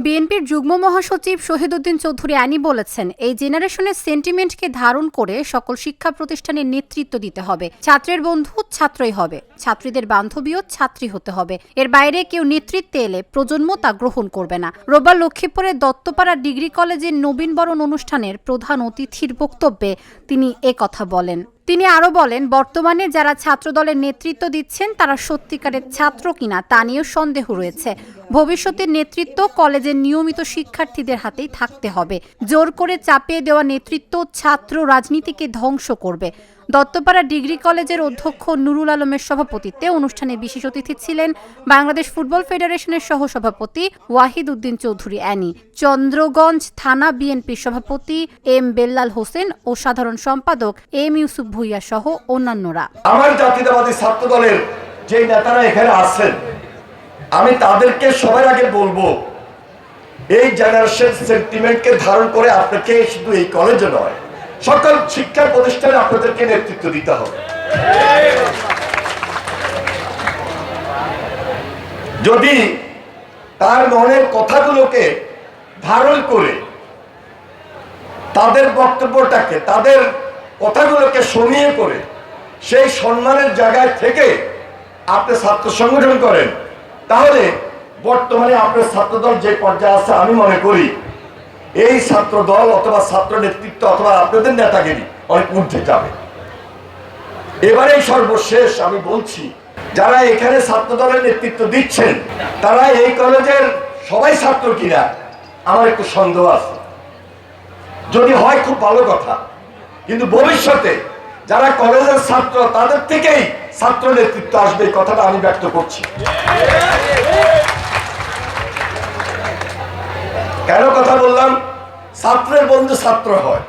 বিএনপির যুগ্ম মহাসচিব শহীদউদ্দিন চৌধুরী আনি বলেছেন, এই জেনারেশনের সেন্টিমেন্টকে ধারণ করে সকল শিক্ষা প্রতিষ্ঠানের নেতৃত্ব দিতে হবে। ছাত্রের বন্ধু ছাত্রই হবে, ছাত্রীদের বান্ধবীও ছাত্রী হতে হবে। এর বাইরে কেউ নেতৃত্বে এলে প্রজন্ম তা গ্রহণ করবে না। রোববার লক্ষ্মীপুরের দত্তপাড়া ডিগ্রি কলেজের নবীনবরণ অনুষ্ঠানের প্রধান অতিথির বক্তব্যে তিনি একথা বলেন। তিনি আরও বলেন, বর্তমানে যারা ছাত্রদলের নেতৃত্ব দিচ্ছেন তারা সত্যিকারের ছাত্র কিনা তা নিয়েও সন্দেহ রয়েছে। ভবিষ্যতের নেতৃত্ব কলেজের নিয়মিত শিক্ষার্থীদের হাতেই থাকতে হবে। জোর করে চাপিয়ে দেওয়া নেতৃত্ব ছাত্র রাজনীতিকে ধ্বংস করবে। দত্তপাড়া ডিগ্রি কলেজের অধ্যক্ষ নুরুল আলমের সভাপতিত্বে অনুষ্ঠানে বিশেষ অতিথি ছিলেন বাংলাদেশ ফুটবল ফেডারেশনের সহসভাপতি ওয়াহিদ উদ্দিন চৌধুরী অ্যানি, চন্দ্রগঞ্জ থানা বিএনপির সভাপতি এম বেল্লাল হোসেন ও সাধারণ সম্পাদক এম ইউসুফ ভুইয়া সহ অন্যান্যরা। আমার জাতীয়তাবাদী ছাত্র দলের যে নেতারা এখানে আছেন, আমি তাদেরকে সবার আগে বলবো, এই জেনারেশন সেন্টিমেন্টকে ধারণ করে আপনাকে শুধু এই কলেজে নয়, সকল শিক্ষা প্রতিষ্ঠানে আপনাদেরকে নেতৃত্ব দিতে হবে। যদি তার মনের কথাগুলোকে ধারণ করে তাদের বক্তব্যটাকে, তাদের কথাগুলোকে সমীহ করে সেই সম্মানের জায়গায় থেকে আপনি ছাত্র সংগঠন করেন, তাহলে বর্তমানে আপনার ছাত্রদল যে পর্যায়ে আছে, আমি মনে করি এই ছাত্র দল অথবা ছাত্র নেতৃত্ব অথবা আপনাদের নেতাগিরি অনেক ঊর্ধ্বে যাবে। এবারেই সর্বশেষ আমি বলছি, যারা এখানে ছাত্র দলের নেতৃত্ব দিচ্ছেন তারা এই কলেজের সবাই ছাত্র কিনা আমার একটু সন্দেহ আছে। যদি হয় খুব ভালো কথা, কিন্তু ভবিষ্যতে যারা কলেজের ছাত্র তাদের থেকেই ছাত্র নেতৃত্ব আসবে, এই কথাটা আমি ব্যক্ত করছি। কেন কথা বললাম? ছাত্রের বন্ধু ছাত্র হয়,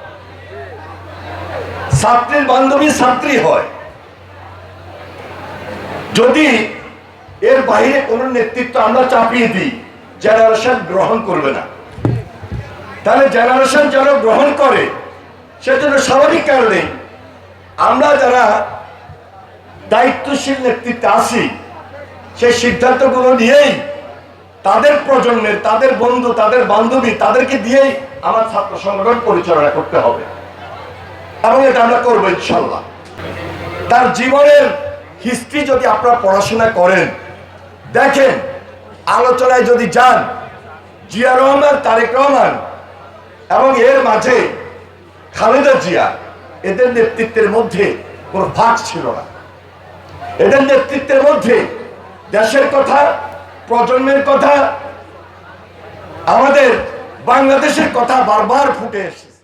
ছাত্রীর বান্ধবী ছাত্রী হয়। যদি এর বাইরে কোন নেতৃত্ব আমরা চাপিয়ে দিই, জেনারেশন গ্রহণ করবে না। তাহলে জেনারেশন যেন গ্রহণ করে, সেজন্য স্বাভাবিক কারণে আমরা যারা দায়িত্বশীল নেতৃত্বে আছি, সেই সিদ্ধান্তগুলো নিয়েই তাদের প্রজন্মের, তাদের বন্ধু, তাদের বান্ধবী, তাদেরকে দিয়েই আমার ছাত্র সংগঠন পরিচালনা করতে হবে, এবং এটা আমরা করবো ইনশাল্লাহ। তার জীবনের হিস্ট্রি যদি আপনারা পড়াশোনা করেন, দেখেন, আলোচনায় যদি যান, জিয়া রহমান, তারেক রহমান এবং এর মাঝে খালেদা জিয়া, এদের নেতৃত্বের মধ্যে কোনো ফাঁক ছিল না। এদের নেতৃত্বের মধ্যে দেশের কথা, প্রজন্মের কথা, আমাদের বাংলাদেশের কথা বারবার ফুটে এসেছে।